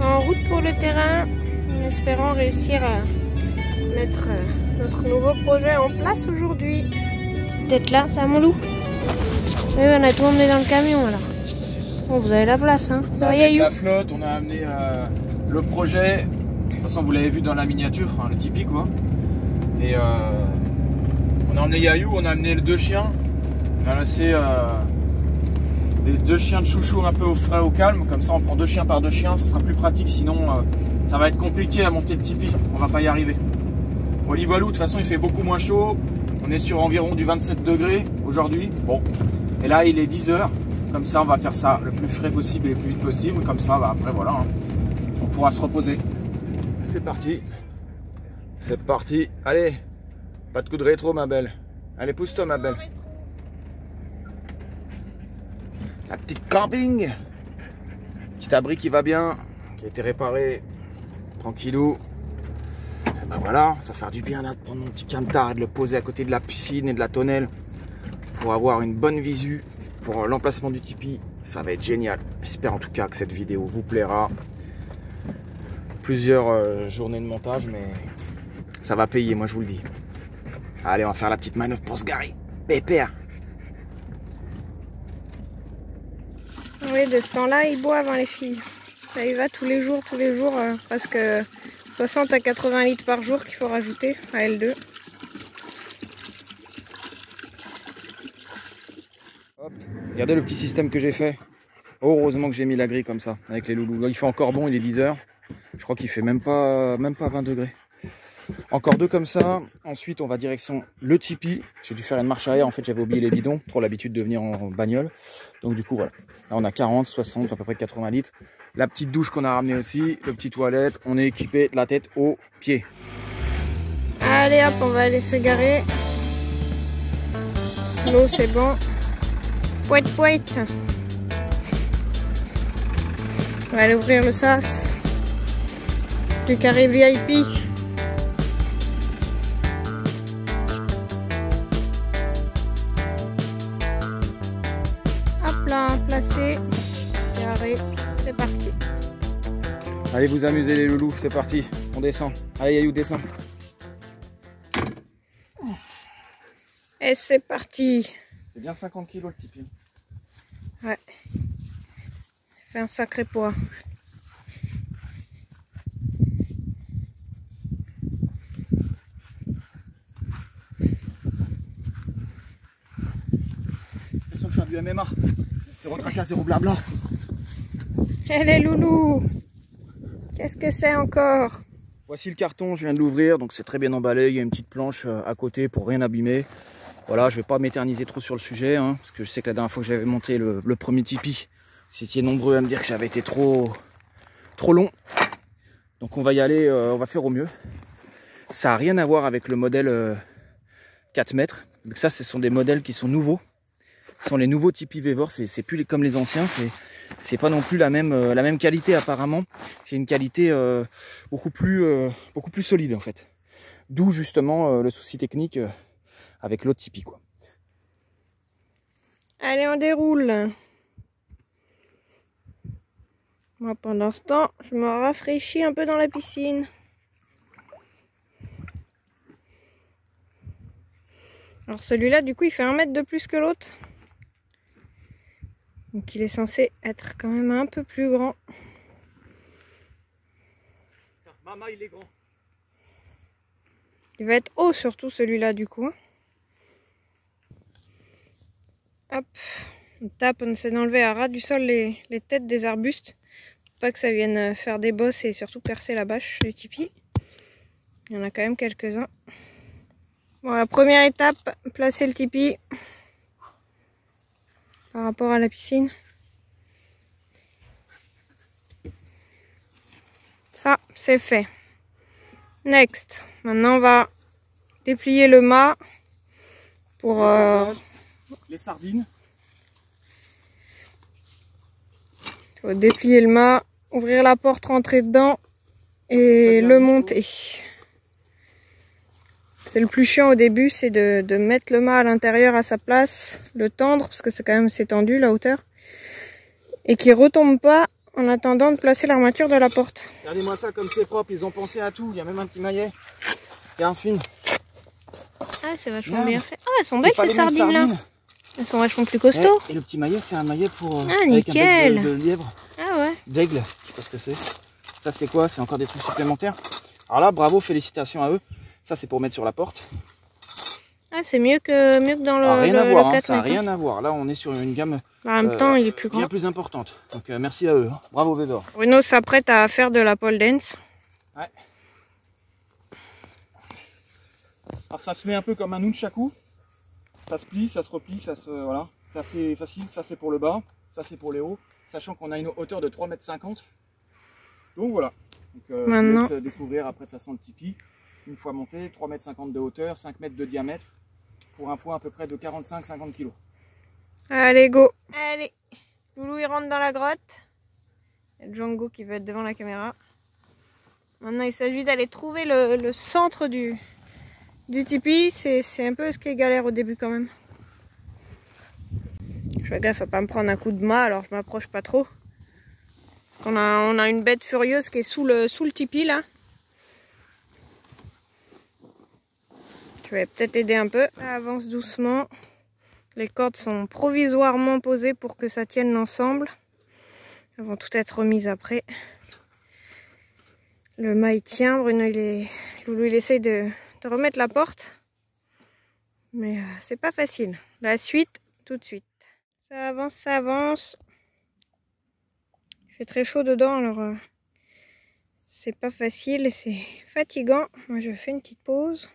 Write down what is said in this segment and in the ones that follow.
En route pour le terrain, en espérant réussir à mettre notre nouveau projet en place aujourd'hui. Petite tête là, ça mon loup. Oui, on a tout emmené dans le camion alors. Bon, vous avez la place, hein. On a amené la flotte, on a amené le projet. De toute façon, vous l'avez vu dans la miniature, hein, le Tipeee quoi. Et on a emmené Yayou, on a amené les 2 chiens. On a laissé les 2 chiens de chouchou un peu au frais, au calme. Comme ça, on prend 2 chiens par 2 chiens, ça sera plus pratique. Sinon, ça va être compliqué à monter le Tipeee. On va pas y arriver. Voilà, de toute façon, il fait beaucoup moins chaud. On est sur environ du 27 degrés aujourd'hui. Bon, et là, il est 10 h. Comme ça, on va faire ça le plus frais possible et le plus vite possible. Comme ça, bah, après, voilà, hein, on pourra se reposer. C'est parti. C'est parti. Allez, pas de coup de rétro, ma belle. Allez, pousse-toi, ma belle. La petite camping. Petit abri qui va bien, qui a été réparé. Tranquillou. Et ben voilà, ça va faire du bien là de prendre mon petit camtar et de le poser à côté de la piscine et de la tonnelle pour avoir une bonne visu pour l'emplacement du Tipeee. Ça va être génial. J'espère en tout cas que cette vidéo vous plaira. Plusieurs journées de montage, mais ça va payer, moi je vous le dis. Allez, on va faire la petite manœuvre pour se garer. Pépère. Oui, de ce temps-là, ils boivent, hein, les filles. Ça y va tous les jours, presque 60 à 80 litres par jour qu'il faut rajouter à L2. Hop. Regardez le petit système que j'ai fait. Oh, heureusement que j'ai mis la grille comme ça, avec les loulous. Il fait encore bon, il est 10 h. Je crois qu'il fait même pas 20 degrés. Encore 2 comme ça. Ensuite, on va direction le Tipeee. J'ai dû faire une marche arrière. En fait, j'avais oublié les bidons. Trop l'habitude de venir en bagnole. Donc, du coup, voilà. Là, on a 40, 60, à peu près 80 litres. La petite douche qu'on a ramenée aussi. Le petit toilette. On est équipé de la tête aux pieds. Allez, hop, on va aller se garer. L'eau, c'est bon. Pouette, pouette. On va aller ouvrir le sas du carré VIP. Hop là, placé, carré, c'est parti. Allez vous amuser les loulous, c'est parti. On descend. Allez Yayou, descend. Et c'est parti. C'est bien 50 kg le Tipeee. Ouais. Fait un sacré poids. Question de faire du MMA. Zéro tracas, zéro blabla. Eh les loulous, qu'est-ce que c'est encore? Voici le carton, je viens de l'ouvrir, donc c'est très bien emballé. Il y a une petite planche à côté pour rien abîmer. Voilà, je vais pas m'éterniser trop sur le sujet, hein, parce que je sais que la dernière fois que j'avais monté le premier Tipeee, vous étiez nombreux à me dire que j'avais été trop long. Donc on va y aller, on va faire au mieux. Ça n'a rien à voir avec le modèle 4 mètres. Donc ça, ce sont des modèles qui sont nouveaux. Ce sont les nouveaux Tipeee Vevor, c'est plus comme les anciens, c'est pas non plus la même qualité apparemment. C'est une qualité beaucoup plus solide en fait. D'où justement le souci technique avec l'autre Tipeee quoi. Allez, on déroule. Moi, pendant ce temps, je me rafraîchis un peu dans la piscine. Alors celui-là, du coup, il fait 1 mètre de plus que l'autre. Donc il est censé être quand même un peu plus grand. Maman, il est grand. Il va être haut surtout celui-là du coup. Hop, on tape, on essaie d'enlever à ras du sol les têtes des arbustes. Pas que ça vienne faire des bosses et surtout percer la bâche du Tipeee. Il y en a quand même quelques-uns. Bon, la première étape, placer le Tipeee par rapport à la piscine. Ça, c'est fait. Next. Maintenant, on va déplier le mât pour... Les sardines. Il faut déplier le mât, ouvrir la porte, rentrer dedans et le monter. C'est le plus chiant au début, c'est de mettre le mât à l'intérieur à sa place, le tendre, parce que c'est quand même assez tendu la hauteur, et qu'il retombe pas en attendant de placer l'armature de la porte. Regardez-moi ça comme c'est propre, ils ont pensé à tout. Il y a même un petit maillet. Il y a un film. Ah, c'est vachement bien fait. Ah, elles sont belles ces sardines là. Elles sont vachement plus costauds. Et le petit maillet, c'est un maillet pour avec nickel. Un bec de lièvre. Ah ouais. D'aigle, je sais pas ce que c'est. Ça c'est quoi? C'est encore des trucs supplémentaires. Alors là, bravo, félicitations à eux. Ça c'est pour mettre sur la porte. Ah, c'est mieux que dans le, rien à voir, le 4 ça n'a rien à voir. Là, on est sur une gamme en même temps, il est plus grand. bien plus importante. Donc merci à eux. Hein. Bravo Védor. Bruno s'apprête à faire de la pole dance. Ouais. Alors ça se met un peu comme un nunchaku. Ça se plie, ça se replie, ça se voilà. Ça c'est facile, ça c'est pour le bas, ça c'est pour les hauts, sachant qu'on a une hauteur de 3,50 m. Donc voilà. Donc, maintenant, je laisse découvrir après de toute façon le tipi. Une fois monté, 3,50 m de hauteur, 5 m de diamètre, pour un poids à peu près de 45-50 kg. Allez, go. Allez, Loulou il rentre dans la grotte. Il y a Django qui veut être devant la caméra. Maintenant il s'agit d'aller trouver le centre du tipi. C'est un peu ce qui est galère au début quand même. Je fais gaffe à pas me prendre un coup de mât, alors je m'approche pas trop. Parce qu'on a une bête furieuse qui est sous le tipi là. Je vais peut-être aider un peu. Ça avance doucement. Les cordes sont provisoirement posées pour que ça tienne l'ensemble. Elles vont tout être remises après. Le mât il tient. Bruno Loulou il essaye de remettre la porte. Mais c'est pas facile. La suite, tout de suite. Ça avance, ça avance. Il fait très chaud dedans, alors c'est pas facile et c'est fatigant. Moi je fais une petite pause.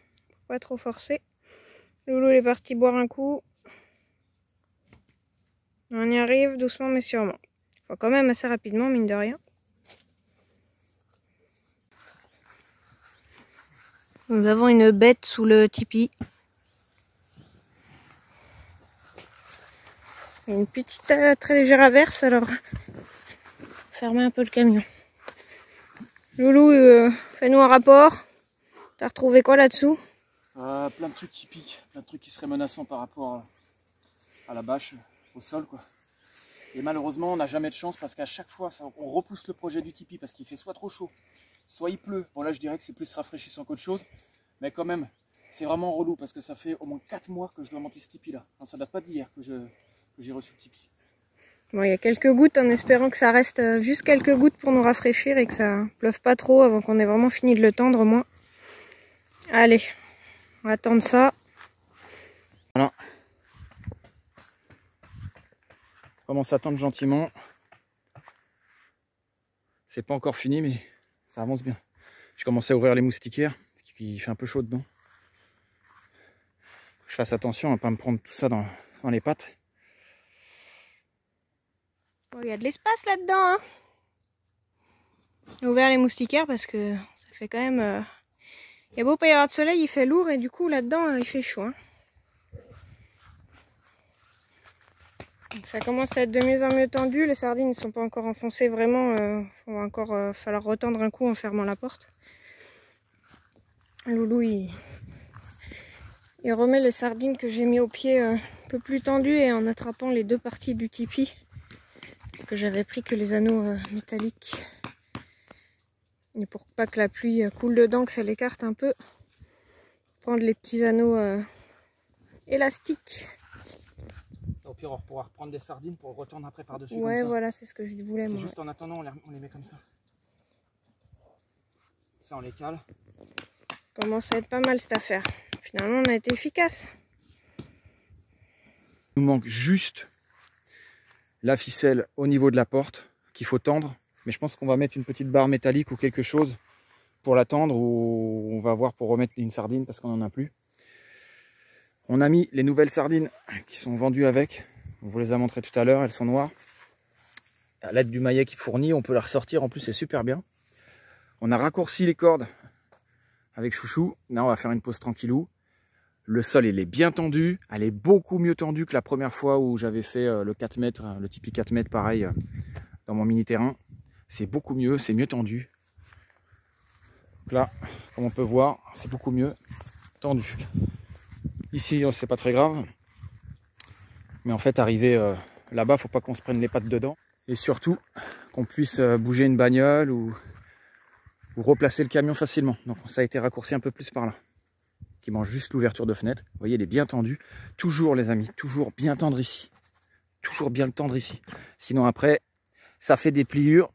Pas trop forcer. Loulou est parti boire un coup. On y arrive doucement mais sûrement. Faut quand même assez rapidement, mine de rien. Nous avons une bête sous le tipi. Il y a une petite très légère averse, alors fermez un peu le camion. Loulou, fais-nous un rapport. T'as retrouvé quoi là-dessous? Plein de trucs typiques, plein de trucs qui seraient menaçants par rapport à la bâche, au sol quoi. Et malheureusement on n'a jamais de chance parce qu'à chaque fois on repousse le projet du tipi parce qu'il fait soit trop chaud, soit il pleut. Bon là je dirais que c'est plus rafraîchissant qu'autre chose, mais quand même c'est vraiment relou parce que ça fait au moins 4 mois que je dois monter ce tipi là. Enfin, ça date pas d'hier que j'ai reçu le tipi. Bon, il y a quelques gouttes en espérant que ça reste juste quelques gouttes pour nous rafraîchir et que ça pleuve pas trop avant qu'on ait vraiment fini de le tendre au moins. Allez. On va attendre ça. Voilà. On commence à attendre gentiment. C'est pas encore fini, mais ça avance bien. J'ai commencé à ouvrir les moustiquaires, parce qu'il fait un peu chaud dedans. Faut que je fasse attention à ne pas me prendre tout ça dans les pattes. Bon, il y a de l'espace là-dedans. Hein. J'ai ouvert les moustiquaires parce que ça fait quand même... Il y a beau pas y avoir de soleil, il fait lourd et du coup là-dedans il fait chaud. Hein. Donc, ça commence à être de mieux en mieux tendu. Les sardines ne sont pas encore enfoncées vraiment. Il va encore falloir retendre un coup en fermant la porte. Loulou il remet les sardines que j'ai mis au pied un peu plus tendues et en attrapant les deux parties du tipi. Parce que j'avais pris que les anneaux métalliques. Et pour pas que la pluie coule dedans, que ça l'écarte un peu, prendre les petits anneaux élastiques. Au pire, on pourra reprendre des sardines pour retendre après par-dessus. Ouais, comme ça. Voilà, c'est ce que je voulais. C'est juste en attendant, on les met comme ça. Ça, on les cale. Commence à être pas mal cette affaire. Finalement, on a été efficace. Il nous manque juste la ficelle au niveau de la porte qu'il faut tendre. Mais je pense qu'on va mettre une petite barre métallique ou quelque chose pour l'attendre, ou on va voir pour remettre une sardine parce qu'on n'en a plus. On a mis les nouvelles sardines qui sont vendues avec. On vous les a montrées tout à l'heure, elles sont noires. À l'aide du maillet qui fournit, on peut la ressortir. En plus, c'est super bien. On a raccourci les cordes avec Chouchou. Là, on va faire une pause tranquillou. Le sol, il est bien tendu. Elle est beaucoup mieux tendue que la première fois où j'avais fait le 4 mètres, le tipi 4 mètres, pareil, dans mon mini-terrain. C'est beaucoup mieux, c'est mieux tendu. Donc là, comme on peut voir, c'est beaucoup mieux tendu. Ici, c'est pas très grave. Mais en fait, arrivé là-bas, faut pas qu'on se prenne les pattes dedans. et surtout qu'on puisse bouger une bagnole ou replacer le camion facilement. Donc ça a été raccourci un peu plus par là, qui mange juste l'ouverture de fenêtre. Vous voyez, il est bien tendu. Toujours les amis, toujours bien tendre ici. Toujours bien le tendre ici. Sinon après, ça fait des pliures.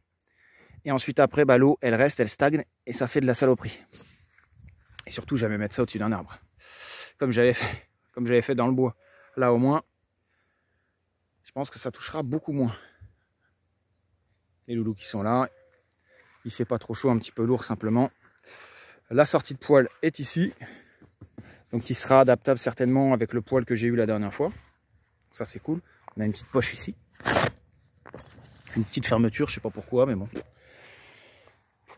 Et ensuite après, bah, l'eau, elle reste, elle stagne. Et ça fait de la saloperie. Et surtout, jamais mettre ça au-dessus d'un arbre. Comme j'avais fait dans le bois. Là au moins, je pense que ça touchera beaucoup moins. Les loulous qui sont là. Il fait pas trop chaud, un petit peu lourd simplement. La sortie de poêle est ici. Donc il sera adaptable certainement avec le poêle que j'ai eu la dernière fois. Ça c'est cool. On a une petite poche ici. Une petite fermeture, je sais pas pourquoi, mais bon.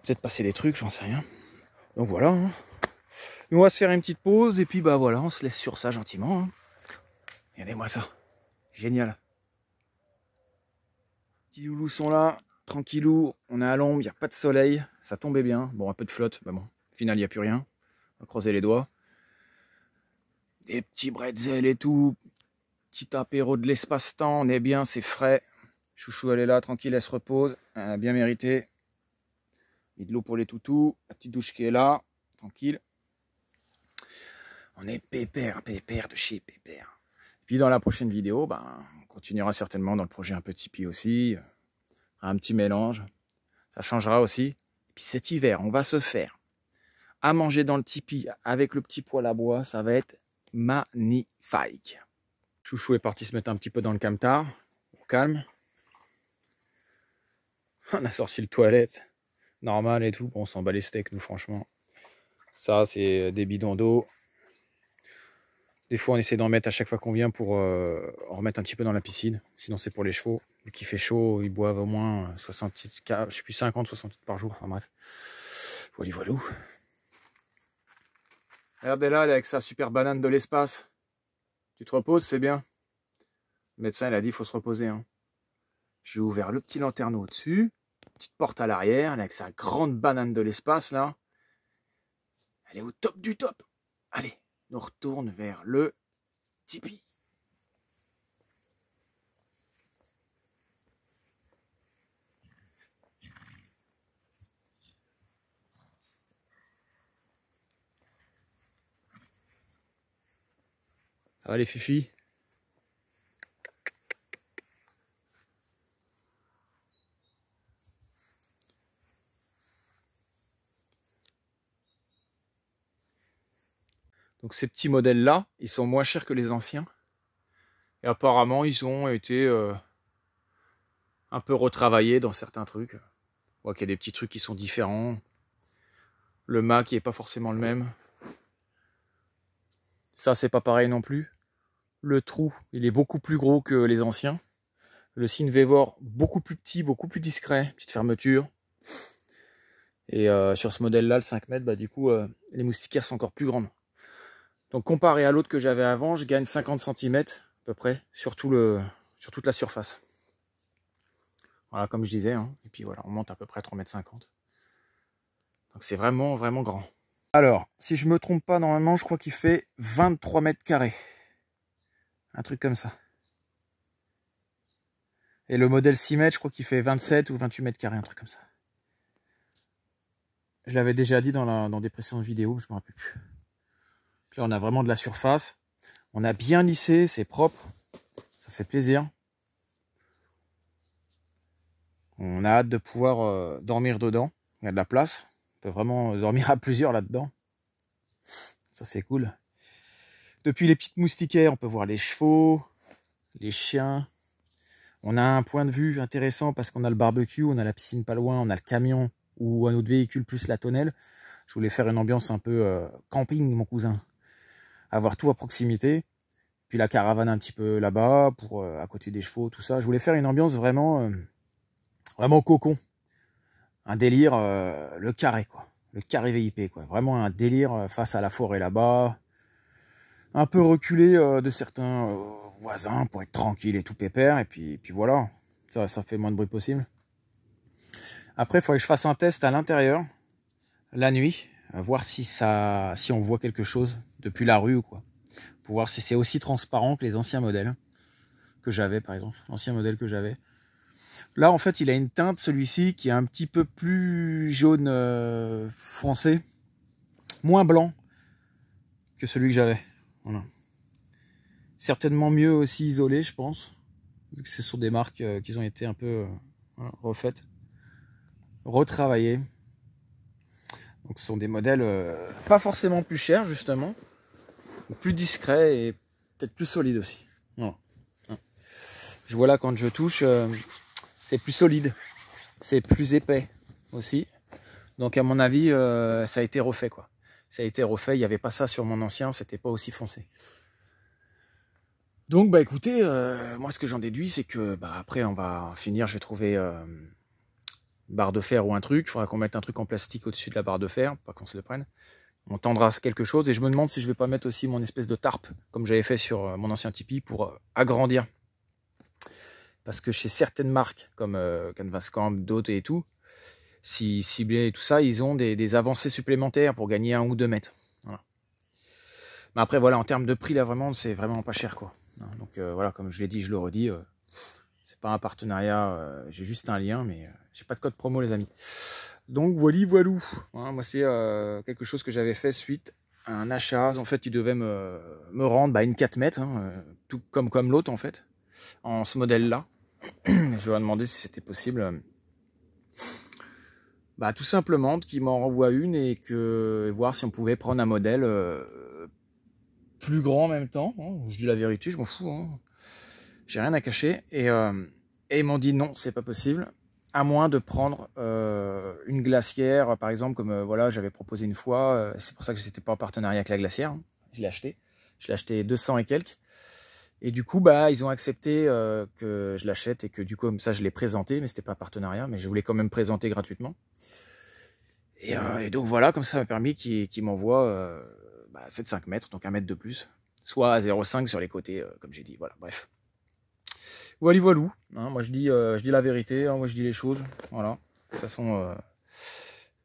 Peut-être passer des trucs, j'en sais rien. Donc voilà. Hein. On va se faire une petite pause et puis bah voilà, on se laisse sur ça gentiment. Hein. Regardez-moi ça. Génial. Les petits loulous sont là, tranquillou. On est à l'ombre, il n'y a pas de soleil. Ça tombait bien. Bon, un peu de flotte, mais bon. Au final, il n'y a plus rien. On va croiser les doigts. Des petits bretzels et tout. Petit apéro de l'espace-temps, on est bien, c'est frais. Chouchou, elle est là, tranquille, elle se repose. Elle a bien mérité. Et de l'eau pour les toutous. La petite douche qui est là, tranquille. On est pépère de chez pépère. Puis dans la prochaine vidéo, ben, on continuera certainement dans le projet un peu Tipeee aussi. Un petit mélange. Ça changera aussi. Et puis cet hiver, on va se faire à manger dans le Tipeee avec le petit poêle à bois. Ça va être magnifique. Chouchou est parti se mettre un petit peu dans le camtar, au calme. On a sorti le toilette, normal et tout. Bon, on s'en bat les steaks, nous, franchement. Ça, c'est des bidons d'eau. Des fois, on essaie d'en mettre à chaque fois qu'on vient pour en remettre un petit peu dans la piscine. Sinon, c'est pour les chevaux. Dès qu'il fait chaud, ils boivent au moins 60 litres, je sais plus, 50, 60 litres par jour. Enfin bref. Voilà, voilà. Regardez là, avec sa super banane de l'espace. Tu te reposes, c'est bien. Le médecin, il a dit, il faut se reposer. Hein. J'ai ouvert le petit lanterneau au-dessus. Petite porte à l'arrière, avec sa grande banane de l'espace, là. Elle est au top du top. Allez, on retourne vers le Tipeee. Ça va les fifis? Donc ces petits modèles-là, ils sont moins chers que les anciens. Et apparemment, ils ont été un peu retravaillés dans certains trucs. On voit qu'il y a des petits trucs qui sont différents. Le mât qui n'est pas forcément le même. Ça, c'est pas pareil non plus. Le trou, il est beaucoup plus gros que les anciens. Le Synvevor, beaucoup plus petit, beaucoup plus discret. Petite fermeture. Et sur ce modèle-là, le 5 mètres, bah, du coup, les moustiquaires sont encore plus grandes. Donc comparé à l'autre que j'avais avant, je gagne 50 cm à peu près sur toute la surface. Voilà, comme je disais. Hein. Et puis voilà, on monte à peu près 3,50 m. Donc c'est vraiment, vraiment grand. Alors, si je me trompe pas, normalement, je crois qu'il fait 23 mètres carrés. Un truc comme ça. Et le modèle 6 mètres, je crois qu'il fait 27 ou 28 mètres carrés, un truc comme ça. Je l'avais déjà dit dans des précédentes vidéos, je me rappelle plus. Là, on a vraiment de la surface. On a bien lissé, c'est propre. Ça fait plaisir. On a hâte de pouvoir dormir dedans. Il y a de la place. On peut vraiment dormir à plusieurs là-dedans. Ça, c'est cool. Depuis les petites moustiquaires, on peut voir les chevaux, les chiens. On a un point de vue intéressant parce qu'on a le barbecue, on a la piscine pas loin, on a le camion ou un autre véhicule plus la tonnelle. Je voulais faire une ambiance un peu camping, mon cousin. Avoir tout à proximité, puis la caravane un petit peu là-bas, pour à côté des chevaux, tout ça. Je voulais faire une ambiance vraiment, vraiment cocon. Un délire, le carré, quoi. Le carré VIP, quoi. Vraiment un délire face à la forêt là-bas. Un peu reculé de certains voisins pour être tranquille et tout pépère. Et puis voilà, ça fait le moins de bruit possible. Après, il faudrait que je fasse un test à l'intérieur, la nuit, voir si on voit quelque chose depuis la rue ou quoi. Pour voir si c'est aussi transparent que les anciens modèles que j'avais, par exemple. L'ancien modèle que j'avais. Là, en fait, il a une teinte, celui-ci, qui est un petit peu plus jaune foncé, moins blanc que celui que j'avais. Voilà. Certainement mieux aussi isolé, je pense, vu que ce sont des marques qui ont été un peu voilà, refaites, retravaillées. Donc ce sont des modèles pas forcément plus chers, justement, plus discrets et peut-être plus solides aussi. Voilà. Je vois là, quand je touche, c'est plus solide, c'est plus épais aussi. Donc à mon avis, ça a été refait, quoi. Ça a été refait, il n'y avait pas ça sur mon ancien, c'était pas aussi foncé. Donc bah écoutez, moi ce que j'en déduis, c'est que bah, après on va finir, je vais trouver une barre de fer ou un truc, il faudra qu'on mette un truc en plastique au-dessus de la barre de fer, pas qu'on se le prenne. On tendra quelque chose et je me demande si je vais pas mettre aussi mon espèce de tarpe, comme j'avais fait sur mon ancien Tipeee, pour agrandir. Parce que chez certaines marques, comme Canvascamp, d'autres et tout, si ciblés et tout ça, ils ont des avancées supplémentaires pour gagner 1 ou 2 mètres. Voilà. Mais après, voilà, en termes de prix, là, vraiment, c'est vraiment pas cher, quoi. Donc voilà, comme je l'ai dit, je le redis, c'est pas un partenariat, j'ai juste un lien, mais j'ai pas de code promo, les amis. Donc voilà, voilou. Hein, moi, c'est quelque chose que j'avais fait suite à un achat. En fait, ils devaient me rendre une 4 mètres, hein, tout comme l'autre, en fait, en ce modèle-là. Je leur ai demandé si c'était possible. Bah, tout simplement qu'ils m'en renvoient une et voir si on pouvait prendre un modèle plus grand en même temps. Hein. Je dis la vérité, je m'en fous. Hein. J'ai rien à cacher. Et ils m'ont dit non, c'est pas possible. À moins de prendre une glacière, par exemple, comme voilà, j'avais proposé une fois. C'est pour ça que j'étais pas en partenariat avec la glacière. Hein. Je l'ai acheté. Je l'ai acheté 200 et quelques. Et du coup, bah, ils ont accepté que je l'achète et que du coup, comme ça, je l'ai présenté, mais c'était pas un partenariat, mais je voulais quand même présenter gratuitement. Et donc voilà, comme ça m'a permis qu'ils m'envoient 7,5 mètres, donc 1 mètre de plus, soit à 0,5 sur les côtés, comme j'ai dit. Voilà, bref. Voilà, voilou. Hein, moi, je dis la vérité, hein, moi, je dis les choses. Voilà. De toute façon,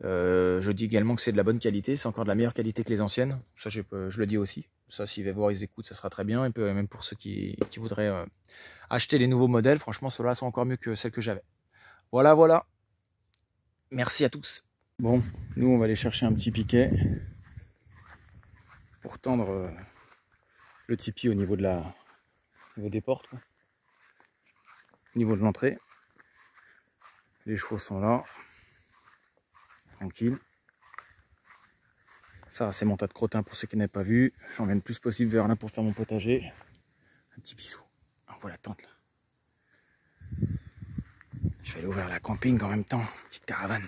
je dis également que c'est de la bonne qualité, c'est encore de la meilleure qualité que les anciennes. Ça, je le dis aussi. Ça, s'ils veulent voir, ils écoutent, ça sera très bien. Et puis, même pour ceux qui voudraient acheter les nouveaux modèles, franchement, ceux-là sont encore mieux que celles que j'avais. Voilà, voilà. Merci à tous. Bon, nous, on va aller chercher un petit piquet pour tendre le tipi au niveau des portes, quoi. Au niveau de l'entrée. Les chevaux sont là. Tranquille. Ça, c'est mon tas de crottins pour ceux qui n'avaient pas vu. J'emmène le plus possible vers là pour faire mon potager. Un petit bisou. En voilà la tente là. Je vais aller ouvrir la camping en même temps. Petite caravane.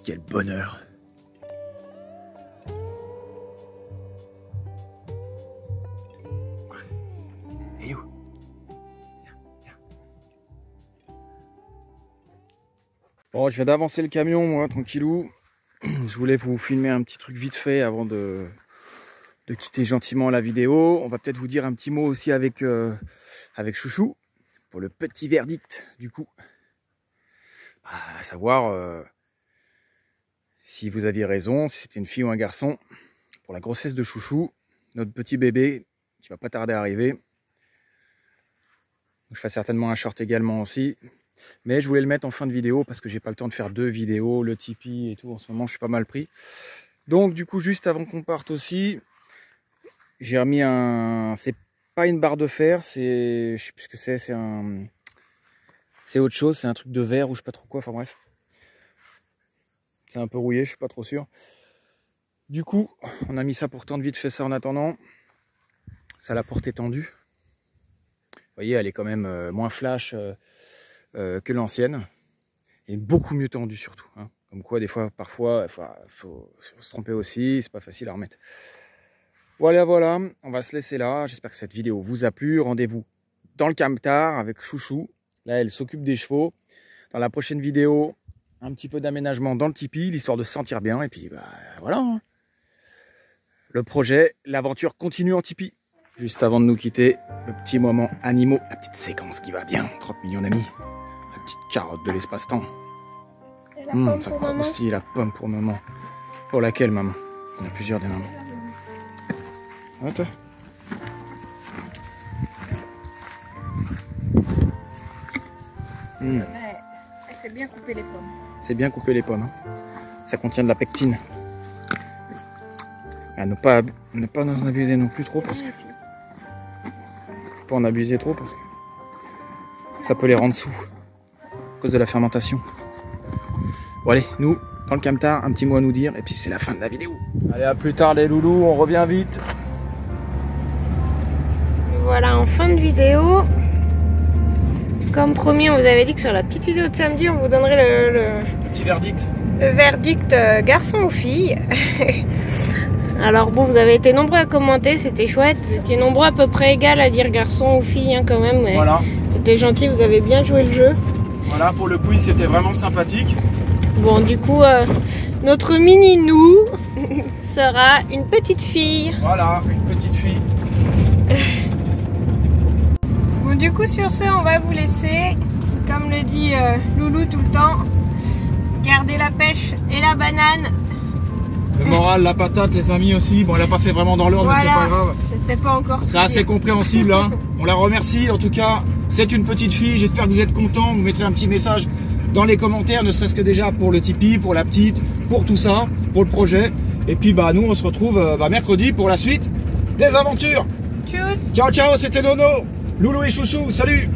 Quel bonheur. Et où? Bon, je viens d'avancer le camion, moi, tranquillou. Je voulais vous filmer un petit truc vite fait avant de quitter gentiment la vidéo. On va peut-être vous dire un petit mot aussi avec Chouchou, pour le petit verdict, du coup. À savoir si vous aviez raison, si c'était une fille ou un garçon, pour la grossesse de Chouchou, notre petit bébé, qui va pas tarder à arriver. Je ferai certainement un short également aussi. Mais je voulais le mettre en fin de vidéo parce que j'ai pas le temps de faire 2 vidéos, le Tipeee et tout. En ce moment, je suis pas mal pris. Donc, du coup, juste avant qu'on parte aussi, j'ai remis c'est pas une barre de fer, je sais plus ce que c'est autre chose, c'est un truc de verre ou je sais pas trop quoi. Enfin bref, c'est un peu rouillé, je suis pas trop sûr. Du coup, on a mis ça pour tendre vite fait ça en attendant. Ça a la portée tendue. Vous voyez, elle est quand même moins flash que l'ancienne. Et beaucoup mieux tendue surtout. Hein. Comme quoi, des fois, parfois, faut se tromper aussi. C'est pas facile à remettre. Voilà, voilà. On va se laisser là. J'espère que cette vidéo vous a plu. Rendez-vous dans le camtar avec Chouchou. Là, elle s'occupe des chevaux. Dans la prochaine vidéo, un petit peu d'aménagement dans le Tipeee, l'histoire de se sentir bien. Et puis, voilà. Hein. Le projet, l'aventure continue en Tipeee. Juste avant de nous quitter, le petit moment animaux, la petite séquence qui va bien. 30 millions d'amis. La petite carotte de l'espace-temps. Ça croustille la pomme pour maman. Pour laquelle maman? Il y en a plusieurs des mamans. Attends. C'est bien couper les pommes. C'est bien couper les pommes. Hein. Ça contient de la pectine. À ne pas en abuser non plus trop parce que. Pas en abuser trop parce que ça peut les rendre sous à cause de la fermentation. Bon allez, nous, dans le camtar, un petit mot à nous dire et puis c'est la fin de la vidéo. Allez, à plus tard les loulous, on revient vite. Voilà, en fin de vidéo. Comme promis, on vous avait dit que sur la petite vidéo de samedi, on vous donnerait le petit verdict. Le verdict garçon ou fille. Alors bon, vous avez été nombreux à commenter, c'était chouette. Vous étiez nombreux à peu près égal à dire garçon ou fille hein, quand même. Voilà. C'était gentil, vous avez bien joué le jeu. Voilà, pour le quiz, c'était vraiment sympathique. Bon, du coup, notre mini-nous sera une petite fille. Voilà, une petite fille. Bon, du coup, sur ce, on va vous laisser. Comme le dit Loulou tout le temps, gardez la pêche et la banane. Le moral, la patate, les amis aussi. Bon, elle n'a pas fait vraiment dans l'ordre, voilà, mais c'est pas grave. Je sais pas encore. C'est assez compréhensible. Hein. On la remercie. En tout cas, c'est une petite fille. J'espère que vous êtes contents. Vous mettrez un petit message dans les commentaires, ne serait-ce que déjà pour le Tipeee, pour la petite, pour tout ça, pour le projet. Et puis, bah, nous, on se retrouve mercredi pour la suite des aventures. Tchuss. Ciao, ciao, c'était Nono, Loulou et Chouchou. Salut.